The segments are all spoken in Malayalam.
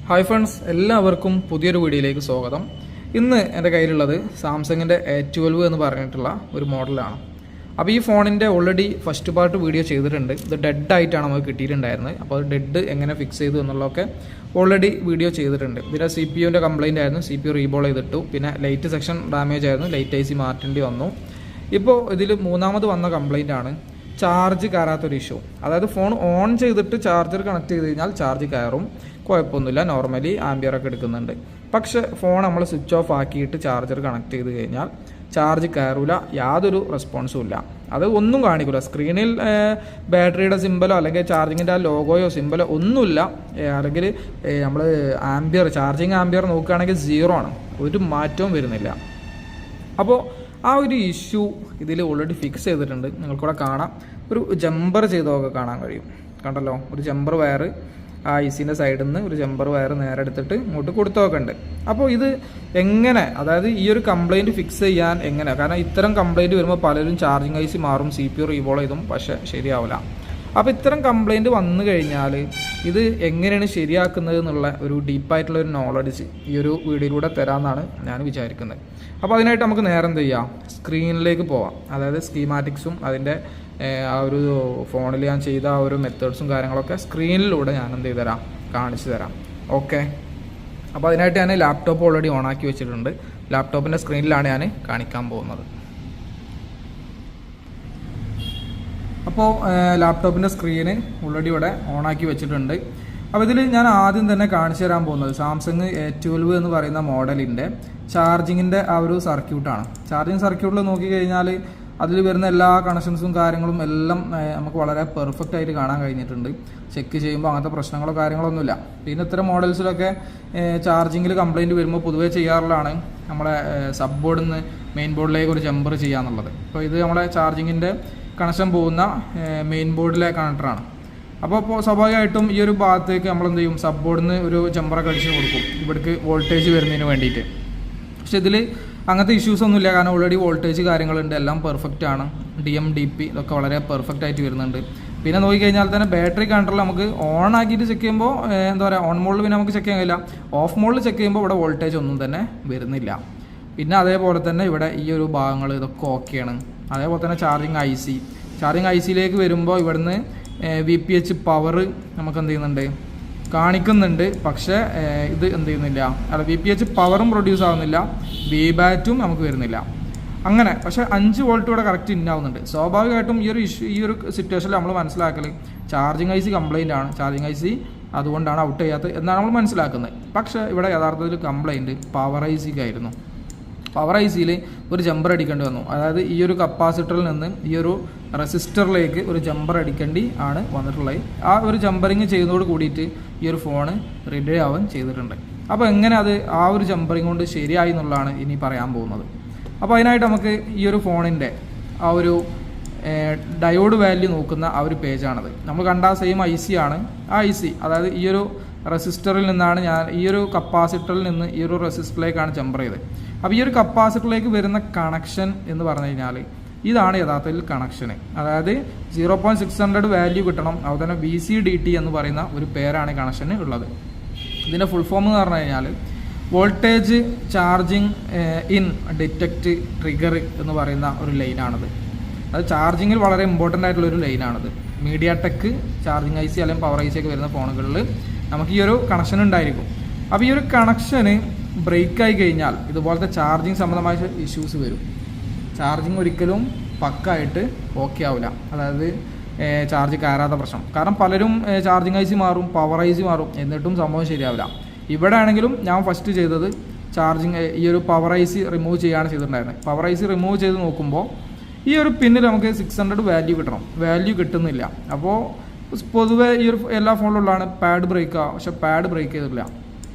ഹായ് ഫ്രണ്ട്സ്, എല്ലാവർക്കും പുതിയൊരു വീഡിയോയിലേക്ക് സ്വാഗതം. ഇന്ന് എൻ്റെ കയ്യിലുള്ളത് സാംസങ്ങിൻ്റെ A12 എന്ന് പറഞ്ഞിട്ടുള്ള ഒരു മോഡലാണ്. അപ്പോൾ ഈ ഫോണിൻ്റെ ഓൾറെഡി ഫസ്റ്റ് പാർട്ട് വീഡിയോ ചെയ്തിട്ടുണ്ട്. ഇത് ഡെഡ് ആയിട്ടാണ് നമുക്ക് കിട്ടിയിട്ടുണ്ടായിരുന്നത്. അപ്പോൾ അത് ഡെഡ് എങ്ങനെ ഫിക്സ് ചെയ്തു എന്നുള്ളതൊക്കെ ഓൾറെഡി വീഡിയോ ചെയ്തിട്ടുണ്ട്. ഇതിൻ്റെ CPU കംപ്ലയിൻ്റ് ആയിരുന്നു, CPU റീബോൾ ചെയ്തിട്ടു. പിന്നെ ലൈറ്റ് സെക്ഷൻ ഡാമേജ് ആയിരുന്നു, ലൈറ്റ് IC മാറ്റേണ്ടി വന്നു. ഇപ്പോൾ ഇതിൽ മൂന്നാമത് വന്ന കംപ്ലയിൻ്റ് ആണ് ചാർജ് കയറാത്തൊരു ഇഷ്യൂ. അതായത് ഫോൺ ഓൺ ചെയ്തിട്ട് ചാർജർ കണക്ട് ചെയ്ത് കഴിഞ്ഞാൽ ചാർജ് കയറും, കുഴപ്പമൊന്നുമില്ല, നോർമലി ആംബിയറൊക്കെ എടുക്കുന്നുണ്ട്. പക്ഷേ ഫോൺ നമ്മൾ സ്വിച്ച് ഓഫ് ആക്കിയിട്ട് ചാർജർ കണക്ട് ചെയ്ത് കഴിഞ്ഞാൽ ചാർജ് കയറില്ല, യാതൊരു റെസ്പോൺസും ഇല്ല. അത് ഒന്നും കാണിക്കില്ല. സ്ക്രീനിൽ ബാറ്ററിയുടെ സിമ്പലോ അല്ലെങ്കിൽ ചാർജിങ്ങിൻ്റെ ആ ലോഗോയോ സിമ്പലോ ഒന്നുമില്ല. അല്ലെങ്കിൽ നമ്മൾ ആംബിയർ ചാർജിങ് ആംബിയർ നോക്കുകയാണെങ്കിൽ 0 ആണ്, ഒരു മാറ്റവും വരുന്നില്ല. അപ്പോൾ ആ ഒരു ഇഷ്യൂ ഇതിൽ ഓൾറെഡി ഫിക്സ് ചെയ്തിട്ടുണ്ട്. നിങ്ങൾക്കിവിടെ കാണാം, ഒരു ജമ്പർ ചെയ്തതൊക്കെ കാണാൻ കഴിയും. കണ്ടല്ലോ, ഒരു ജമ്പർ വയർ ആ ICൻ്റെ സൈഡിൽ നിന്ന് ഒരു ജമ്പർ വയർ നേരെ എടുത്തിട്ട് ഇങ്ങോട്ട് കൊടുത്തൊക്കെ ഉണ്ട്. അപ്പോൾ ഇത് എങ്ങനെ, അതായത് ഈ ഒരു കംപ്ലയിൻറ്റ് ഫിക്സ് ചെയ്യാൻ എങ്ങനെ? കാരണം ഇത്തരം കംപ്ലയിൻറ്റ് വരുമ്പോൾ പലരും ചാർജിങ് IC മാറും, CPU റീബോൾ ചെയ്തും, പക്ഷേ ശരിയാവില്ല. അപ്പോൾ ഇത്തരം കംപ്ലയിൻറ്റ് വന്നു കഴിഞ്ഞാൽ ഇത് എങ്ങനെയാണ് ശരിയാക്കുന്നത് എന്നുള്ള ഒരു ഡീപ്പായിട്ടുള്ള ഒരു നോളജ് ഈ ഒരു വീഡിയോയിലൂടെ തരാമെന്നാണ് ഞാൻ വിചാരിക്കുന്നത്. അപ്പോൾ അതിനായിട്ട് നമുക്ക് നേരെ എന്ത് ചെയ്യാം, സ്ക്രീനിലേക്ക് പോവാം. അതായത് സ്കീമാറ്റിക്സും അതിൻ്റെ ആ ഒരു ഫോണിൽ ഞാൻ ചെയ്ത ആ ഒരു മെത്തേഡ്സും കാര്യങ്ങളൊക്കെ സ്ക്രീനിലൂടെ ഞാൻ എന്ത് ചെയ്ത് തരാം, കാണിച്ചു തരാം. ഓക്കെ, അപ്പോൾ അതിനായിട്ട് ഞാൻ ലാപ്ടോപ്പ് ഓൾറെഡി ഓണാക്കി വെച്ചിട്ടുണ്ട്. ലാപ്ടോപ്പിൻ്റെ സ്ക്രീനിലാണ് ഞാൻ കാണിക്കാൻ പോകുന്നത്. അപ്പോൾ ലാപ്ടോപ്പിൻ്റെ സ്ക്രീന് ഓൾറെഡി ഇവിടെ ഓണാക്കി വെച്ചിട്ടുണ്ട്. അപ്പോൾ ഇതിൽ ഞാൻ ആദ്യം തന്നെ കാണിച്ചു തരാൻ പോകുന്നത് സാംസങ് A12 എന്ന് പറയുന്ന മോഡലിൻ്റെ ചാർജിങ്ങിൻ്റെ ആ ഒരു സർക്യൂട്ടാണ്. ചാർജിങ് സർക്യൂട്ടിൽ നോക്കിക്കഴിഞ്ഞാൽ അതിൽ വരുന്ന എല്ലാ കണക്ഷൻസും കാര്യങ്ങളും എല്ലാം നമുക്ക് വളരെ പെർഫെക്റ്റ് ആയിട്ട് കാണാൻ കഴിഞ്ഞിട്ടുണ്ട്. ചെക്ക് ചെയ്യുമ്പോൾ അങ്ങനത്തെ പ്രശ്നങ്ങളോ കാര്യങ്ങളൊന്നുമില്ല. പിന്നെ ഇത്തരം മോഡൽസിലൊക്കെ ചാർജിങ്ങിൽ കംപ്ലയിൻറ്റ് വരുമ്പോൾ പൊതുവേ ചെയ്യാറുള്ളതാണ് നമ്മളെ സബ് ബോർഡിൽ നിന്ന് മെയിൻ ബോർഡിലേക്ക് ഒരു ജമ്പർ ചെയ്യാന്നുള്ളത്. അപ്പോൾ ഇത് നമ്മളെ ചാർജിങ്ങിൻ്റെ കണക്ഷൻ പോകുന്ന മെയിൻ ബോർഡിലെ കണക്ടറാണ്. അപ്പോൾ സ്വാഭാവികമായിട്ടും ഈ ഒരു ഭാഗത്തേക്ക് നമ്മൾ എന്ത് ചെയ്യും, സബ് ബോർഡിൽ നിന്ന് ഒരു ജമ്പറൊക്കെ അടിച്ച് കൊടുക്കും ഇവിടേക്ക് വോൾട്ടേജ് വരുന്നതിന് വേണ്ടിയിട്ട്. പക്ഷെ ഇതിൽ അങ്ങനത്തെ ഇഷ്യൂസ് ഒന്നുമില്ല, കാരണം ഓൾറെഡി വോൾട്ടേജ് കാര്യങ്ങളുണ്ട്, എല്ലാം പെർഫെക്റ്റ് ആണ്. DM DP ഇതൊക്കെ വളരെ പെർഫെക്റ്റ് ആയിട്ട് വരുന്നുണ്ട്. പിന്നെ നോക്കിക്കഴിഞ്ഞാൽ തന്നെ ബാറ്ററി കൺട്രോൾ നമുക്ക് ഓൺ ആക്കിയിട്ട് ചെക്ക് ചെയ്യുമ്പോൾ എന്താ പറയുക, ഓൺ മോഡിൽ പിന്നെ നമുക്ക് ചെക്ക് ചെയ്യാൻ കഴിയില്ല. ഓഫ് മോഡിൽ ചെക്ക് ചെയ്യുമ്പോൾ ഇവിടെ വോൾട്ടേജ് ഒന്നും തന്നെ വരുന്നില്ല. പിന്നെ അതേപോലെ തന്നെ ഇവിടെ ഈ ഒരു ഭാഗങ്ങൾ ഇതൊക്കെ ഓക്കെയാണ്. അതേപോലെ തന്നെ ചാർജിങ് ICയിലേക്ക് വരുമ്പോൾ ഇവിടുന്ന് VPH പവർ നമുക്ക് എന്ത് ചെയ്യുന്നുണ്ട്, കാണിക്കുന്നുണ്ട്. പക്ഷേ ഇത് എന്ത് ചെയ്യുന്നില്ല, അല്ല VPH പവറും പ്രൊഡ്യൂസ് ആവുന്നില്ല, VBATും നമുക്ക് വരുന്നില്ല. അങ്ങനെ പക്ഷേ 5 വോൾട്ട് ഇവിടെ കറക്റ്റ് ഇന്നാവുന്നുണ്ട്. സ്വാഭാവികമായിട്ടും ഈ ഒരു സിറ്റുവേഷനിൽ നമ്മൾ മനസ്സിലാക്കൽ ചാർജിങ് IC കംപ്ലയിൻ്റ് ആണ്, ചാർജിങ് IC അതുകൊണ്ടാണ് ഔട്ട് ചെയ്യാത്തത് എന്നാണ് നമ്മൾ മനസ്സിലാക്കുന്നത്. പക്ഷേ ഇവിടെ യഥാർത്ഥത്തിൽ കംപ്ലയിൻറ്റ് പവർ ICക്കായിരുന്നു. പവർ ICയിൽ ഒരു ജമ്പർ അടിക്കേണ്ടി വന്നു. അതായത് ഈ ഒരു കപ്പാസിറ്ററിൽ നിന്ന് ഈ ഒരു റെസിസ്റ്ററിലേക്ക് ഒരു ജമ്പർ അടിക്കേണ്ടി ആണ് വന്നിട്ടുള്ളത്. ആ ഒരു ജമ്പറിങ് ചെയ്യുന്നതോട് കൂടിയിട്ട് ഈ ഒരു ഫോണ് റെഡി ആവാൻ ചെയ്തിട്ടുണ്ട്. അപ്പോൾ എങ്ങനെ അത് ആ ഒരു ജമ്പറിങ് കൊണ്ട് ശരിയായി എന്നുള്ളതാണ് ഇനി പറയാൻ പോകുന്നത്. അപ്പോൾ അതിനായിട്ട് നമുക്ക് ഈ ഒരു ഫോണിൻ്റെ ആ ഒരു ഡയോഡ് വാല്യൂ നോക്കുന്ന ആ ഒരു പേജാണത്. നമ്മൾ കണ്ട സെയിം IC ആണ്. ആ IC അതായത് ഈ ഒരു റെസിസ്റ്ററിൽ നിന്നാണ് ഞാൻ ഈ ഒരു കപ്പാസിറ്ററിൽ നിന്ന് ഈ ഒരു റെസിസ്റ്ററിലേക്കാണ് ജമ്പർ ചെയ്തത്. അപ്പോൾ ഈ ഒരു കപ്പാസിറ്ററിലേക്ക് വരുന്ന കണക്ഷൻ എന്ന് പറഞ്ഞു കഴിഞ്ഞാൽ ഇതാണ് യഥാർത്ഥത്തിൽ കണക്ഷന്. അതായത് 0.600 വാല്യൂ കിട്ടണം. അതുപോലെ തന്നെ VCDT എന്ന് പറയുന്ന ഒരു പേരാണ് കണക്ഷന് ഉള്ളത്. ഇതിൻ്റെ ഫുൾ ഫോം എന്ന് പറഞ്ഞു കഴിഞ്ഞാൽ voltage charging in detect trigger എന്ന് പറയുന്ന ഒരു ലൈനാണത്. അത് ചാർജിങ്ങിൽ വളരെ ഇമ്പോർട്ടൻ്റ് ആയിട്ടുള്ളൊരു ലൈനാണത്. MediaTek ചാർജിങ് IC അല്ലെങ്കിൽ പവർ IC ഒക്കെ വരുന്ന ഫോണുകളിൽ നമുക്ക് ഈ ഒരു കണക്ഷൻ ഉണ്ടായിരിക്കും. അപ്പോൾ ഈ ഒരു കണക്ഷന് ബ്രേക്കായി കഴിഞ്ഞാൽ ഇതുപോലത്തെ ചാർജിങ് സംബന്ധമായ ഇഷ്യൂസ് വരും. ചാർജിങ് ഒരിക്കലും പക്കായിട്ട് ഓക്കെ ആവില്ല. അതായത് ചാർജ് കയറാത്ത പ്രശ്നം. കാരണം പലരും ചാർജിങ് IC മാറും, പവർ IC മാറും, എന്നിട്ടും സംഭവം ശരിയാവില്ല. ഇവിടെ ആണെങ്കിലും ഞാൻ ഫസ്റ്റ് ചെയ്തത് ഈ ഒരു പവർ IC റിമൂവ് ചെയ്യാണ് ചെയ്തിട്ടുണ്ടായിരുന്നത്. പവർ IC റിമൂവ് ചെയ്ത് നോക്കുമ്പോൾ ഈ ഒരു പിന്നിൽ നമുക്ക് 600 വാല്യൂ കിട്ടണം, വാല്യൂ കിട്ടുന്നില്ല. അപ്പോൾ പൊതുവെ ഈ ഒരു എല്ലാ ഫോണിലുള്ളതാണ് പാഡ് ബ്രേക്കാണ്, പക്ഷെ പാഡ് ബ്രേക്ക് ചെയ്തിട്ടില്ല.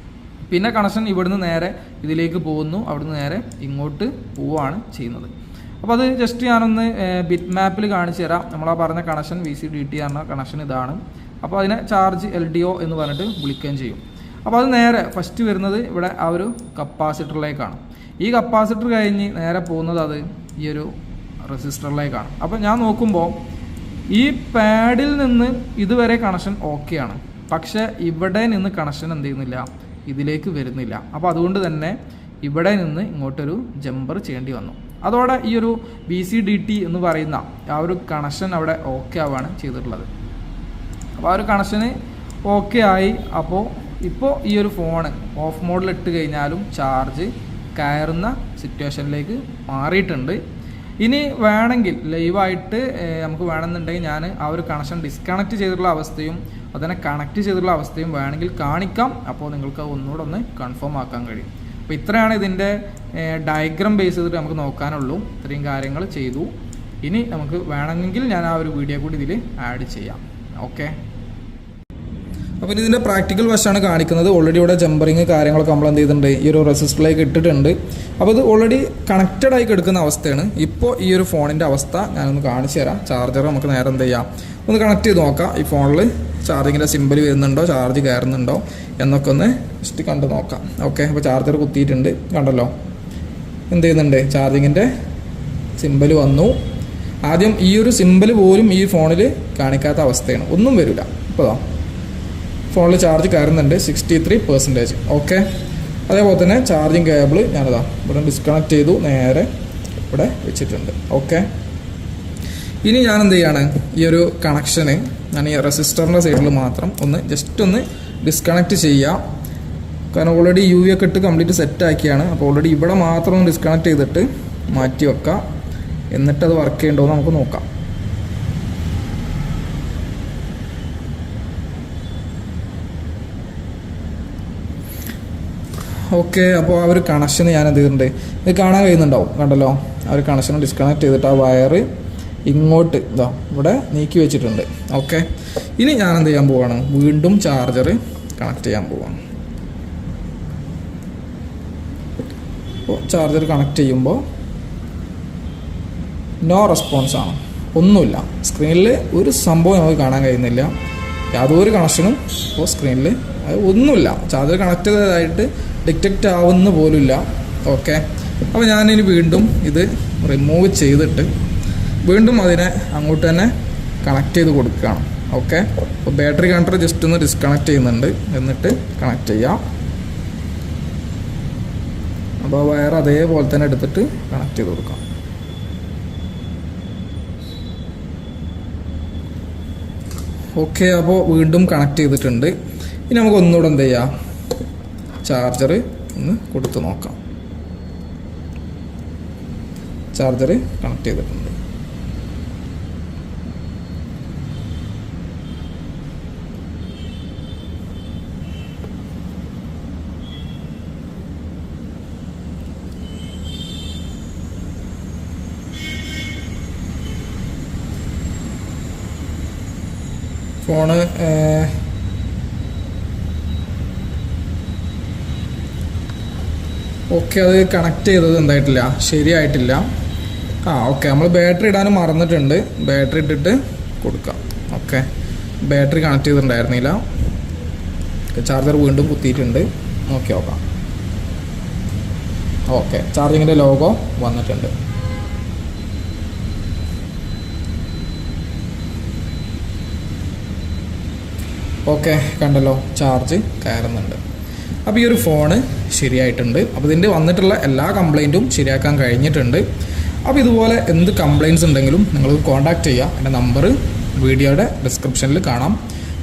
പിന്നെ കണക്ഷൻ ഇവിടുന്ന് നേരെ ഇതിലേക്ക് പോകുന്നു, അവിടുന്ന് നേരെ ഇങ്ങോട്ട് പോവുകയാണ് ചെയ്യുന്നത്. അപ്പോൾ അത് ജസ്റ്റ് ഞാനൊന്ന് ബിറ്റ് മാപ്പിൽ കാണിച്ചു തരാം. നമ്മളാ പറഞ്ഞ കണക്ഷൻ VCDT പറഞ്ഞ കണക്ഷൻ ഇതാണ്. അപ്പോൾ അതിനെ ചാർജ് LDO എന്ന് പറഞ്ഞിട്ട് വിളിക്കുകയും ചെയ്യും. അപ്പോൾ അത് നേരെ ഫസ്റ്റ് വരുന്നത് ഇവിടെ ആ ഒരു കപ്പാസിറ്ററിലേക്കാണ്. ഈ കപ്പാസിറ്റർ കഴിഞ്ഞ് നേരെ പോകുന്നത് അത് ഈ ഒരു റെസിസ്റ്ററിലേക്കാണ്. അപ്പോൾ ഞാൻ നോക്കുമ്പോൾ ഈ പാഡിൽ നിന്ന് ഇതുവരെ കണക്ഷൻ ഓക്കെയാണ്. പക്ഷേ ഇവിടെ നിന്ന് കണക്ഷൻ എന്ത് ചെയ്യുന്നില്ല, ഇതിലേക്ക് വരുന്നില്ല. അപ്പോൾ അതുകൊണ്ട് തന്നെ ഇവിടെ നിന്ന് ഇങ്ങോട്ടൊരു ജമ്പർ ചെയ്യേണ്ടി വന്നു. അതോടെ ഈ ഒരു BCDT എന്ന് പറയുന്ന ആ ഒരു കണക്ഷൻ അവിടെ ഓക്കെ ആവുകയാണ് ചെയ്തിട്ടുള്ളത്. അപ്പോൾ ആ ഒരു കണക്ഷന് ഓക്കെ ആയി. അപ്പോൾ ഇപ്പോൾ ഈ ഒരു ഫോണ് ഓഫ് മോഡിൽ ഇട്ട് കഴിഞ്ഞാലും ചാർജ് കയറുന്ന സിറ്റുവേഷനിലേക്ക് മാറിയിട്ടുണ്ട്. ഇനി വേണമെങ്കിൽ ലൈവായിട്ട് നമുക്ക് വേണമെന്നുണ്ടെങ്കിൽ ഞാൻ ആ ഒരു കണക്ഷൻ ഡിസ്കണക്ട് ചെയ്തിട്ടുള്ള അവസ്ഥയും അതിനെ കണക്ട് ചെയ്തിട്ടുള്ള അവസ്ഥയും വേണമെങ്കിൽ കാണിക്കാം. അപ്പോൾ നിങ്ങൾക്ക് ഒന്നുകൂടെ ഒന്ന് കൺഫേം ആക്കാൻ കഴിയും. അപ്പോൾ ഇത്രയാണ് ഇതിൻ്റെ ഡയഗ്രാം ബേസ് ചെയ്തിട്ട് നമുക്ക് നോക്കാനുള്ളൂ. ഇത്രയും കാര്യങ്ങൾ ചെയ്തു. ഇനി നമുക്ക് വേണമെങ്കിൽ ഞാൻ ആ ഒരു വീഡിയോ കൂടി ഇതിൽ ആഡ് ചെയ്യാം. ഓക്കെ, അപ്പോൾ ഇതിൻ്റെ പ്രാക്ടിക്കൽ വശമാണ് കാണിക്കുന്നത്. ഓൾറെഡി ഇവിടെ ജമ്പറിങ് കാര്യങ്ങളൊക്കെ നമ്മൾ എന്ത് ചെയ്തിട്ടുണ്ട്, ഈ ഒരു റെസിസ്റ്ററിലേക്ക് ഇട്ടിട്ടുണ്ട്. അപ്പോൾ ഇത് ഓൾറെഡി കണക്റ്റഡ് ആയി എടുക്കുന്ന അവസ്ഥയാണ്. ഇപ്പോൾ ഈ ഒരു ഫോണിൻ്റെ അവസ്ഥ ഞാനൊന്ന് കാണിച്ചു തരാം. ചാർജർ നമുക്ക് നേരെ എന്ത് ചെയ്യാം, ഒന്ന് കണക്ട് ചെയ്ത് നോക്കാം. ഈ ഫോണിൽ ചാർജിങ്ങിൻ്റെ സിമ്പിൾ വരുന്നുണ്ടോ, ചാർജ് കയറുന്നുണ്ടോ എന്നൊക്കെ ഒന്ന് ജസ്റ്റ് കണ്ട് നോക്കാം. ഓക്കെ, അപ്പോൾ ചാർജർ കുത്തിയിട്ടുണ്ട്, കണ്ടല്ലോ എന്ത് ചെയ്യുന്നുണ്ട്, ചാർജിങ്ങിൻ്റെ സിമ്പിൾ വന്നു. ആദ്യം ഈ ഒരു സിമ്പിൾ പോലും ഈ ഫോണിൽ കാണിക്കാത്ത അവസ്ഥയാണ്, ഒന്നും വരില്ല. ഇപ്പോൾ ഫോണിൽ ചാർജ് കയറുന്നുണ്ട് 63%. ഓക്കെ, അതേപോലെ തന്നെ ചാർജിങ് കേബിൾ ഞാനതാ ഇവിടെ ഡിസ്കണക്ട് ചെയ്തു, നേരെ ഇവിടെ വെച്ചിട്ടുണ്ട്. ഓക്കെ, ഇനി ഞാൻ എന്ത് ചെയ്യാണ്, ഈ ഒരു കണക്ഷന് ഞാൻ ഈ റെസിസ്റ്ററിൻ്റെ സൈഡിൽ മാത്രം ഒന്ന് ജസ്റ്റ് ഒന്ന് ഡിസ്കണക്ട് ചെയ്യാം. കാരണം ഓൾറെഡി UV ഒക്കെ ഇട്ട് കംപ്ലീറ്റ് സെറ്റ് ആക്കിയാണ്. അപ്പോൾ ഓൾറെഡി ഇവിടെ മാത്രം ഒന്ന് ഡിസ്കണക്ട് ചെയ്തിട്ട് മാറ്റി വെക്കാം. എന്നിട്ടത് വർക്ക് ചെയ്യണ്ടോ എന്ന് നമുക്ക് നോക്കാം. ഓക്കെ, അപ്പോൾ ആ ഒരു കണക്ഷൻ ഞാൻ എന്ത് ചെയ്തിട്ടുണ്ട്, ഇത് കാണാൻ കഴിയുന്നുണ്ടാവും, കണ്ടല്ലോ. ആ ഒരു കണക്ഷൻ ഡിസ്കണക്ട് ചെയ്തിട്ട് ആ വയറ് ഇങ്ങോട്ട് ഇതാ ഇവിടെ നീക്കി വെച്ചിട്ടുണ്ട്. ഓക്കെ, ഇനി ഞാൻ എന്ത് ചെയ്യാൻ പോവാണ്, വീണ്ടും ചാർജർ കണക്ട് ചെയ്യാൻ പോവാണ്. അപ്പോൾ ചാർജർ കണക്ട് ചെയ്യുമ്പോൾ നോ റെസ്പോൺസ് ആണ്, ഒന്നുമില്ല. സ്ക്രീനിൽ ഒരു സംഭവം നമുക്ക് കാണാൻ കഴിയുന്നില്ല, യാതൊരു കണക്ഷനും ഇപ്പോൾ സ്ക്രീനിൽ ഒന്നുമില്ല. ചാർജർ കണക്ട് ചെയ്തതായിട്ട് ഡിറ്റക്റ്റ് ആവുന്ന പോലുമില്ല. ഓക്കെ, അപ്പോൾ ഞാനിനി വീണ്ടും ഇത് റിമൂവ് ചെയ്തിട്ട് വീണ്ടും അതിനെ അങ്ങോട്ട് തന്നെ കണക്ട് ചെയ്ത് കൊടുക്കുകയാണ്. ഓക്കെ, അപ്പോൾ ബാറ്ററി കണക്ടർ ജസ്റ്റ് ഒന്ന് ഡിസ്കണക്ട് ചെയ്യുന്നുണ്ട്, എന്നിട്ട് കണക്ട് ചെയ്യാം. അപ്പോൾ വയർ അതേപോലെ തന്നെ എടുത്തിട്ട് കണക്ട് ചെയ്ത് കൊടുക്കാം. ഓക്കെ, അപ്പോൾ വീണ്ടും കണക്ട് ചെയ്തിട്ടുണ്ട്. ഇനി നമുക്ക് ഒന്നുകൂടെ എന്ത് ചെയ്യാം, ചാർജർ ഒന്ന് കൊടുത്ത് നോക്കാം. ചാർജർ കണക്ട് ചെയ്തിട്ടുണ്ട്. ഫോണ് ഓക്കെ, അത് കണക്ട് ചെയ്തത് എന്തായിട്ടില്ല, ശരിയായിട്ടില്ല. ഓക്കെ, നമ്മൾ ബാറ്ററി ഇടാനും മറന്നിട്ടുണ്ട്. ബാറ്ററി ഇട്ടിട്ട് കൊടുക്കാം. ഓക്കെ, ബാറ്ററി കണക്ട് ചെയ്തിട്ടുണ്ടായിരുന്നില്ല. ചാർജർ വീണ്ടും കുത്തിയിട്ടുണ്ട്, നോക്കി നോക്കാം. ഓക്കെ, ചാർജിങ്ങിൻ്റെ ലോഗോ വന്നിട്ടുണ്ട്. ഓക്കെ, കണ്ടല്ലോ ചാർജ് കയറുന്നുണ്ട്. അപ്പോൾ ഈ ഒരു ഫോണ് ശരിയായിട്ടുണ്ട്. അപ്പോൾ ഇതിൻ്റെ വന്നിട്ടുള്ള എല്ലാ കംപ്ലൈൻറ്റും ശരിയാക്കാൻ കഴിഞ്ഞിട്ടുണ്ട്. അപ്പോൾ ഇതുപോലെ എന്ത് കംപ്ലൈൻറ്റ്സ് ഉണ്ടെങ്കിലും നിങ്ങൾ കോൺടാക്റ്റ് ചെയ്യുക. എൻ്റെ നമ്പർ വീഡിയോയുടെ ഡിസ്ക്രിപ്ഷനിൽ കാണാം.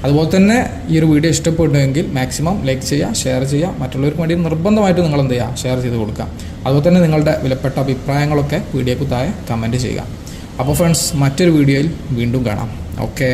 അതുപോലെ തന്നെ ഈ ഒരു വീഡിയോ ഇഷ്ടപ്പെടുമെങ്കിൽ മാക്സിമം ലൈക്ക് ചെയ്യുക, ഷെയർ ചെയ്യുക. മറ്റുള്ളവർക്ക് വേണ്ടി നിർബന്ധമായിട്ട് നിങ്ങൾ എന്ത് ചെയ്യുക, ഷെയർ ചെയ്ത് കൊടുക്കുക. അതുപോലെ തന്നെ നിങ്ങളുടെ വിലപ്പെട്ട അഭിപ്രായങ്ങളൊക്കെ വീഡിയോക്ക് താഴെ കമൻറ്റ് ചെയ്യുക. അപ്പോൾ ഫ്രണ്ട്സ്, മറ്റൊരു വീഡിയോയിൽ വീണ്ടും കാണാം. ഓക്കെ.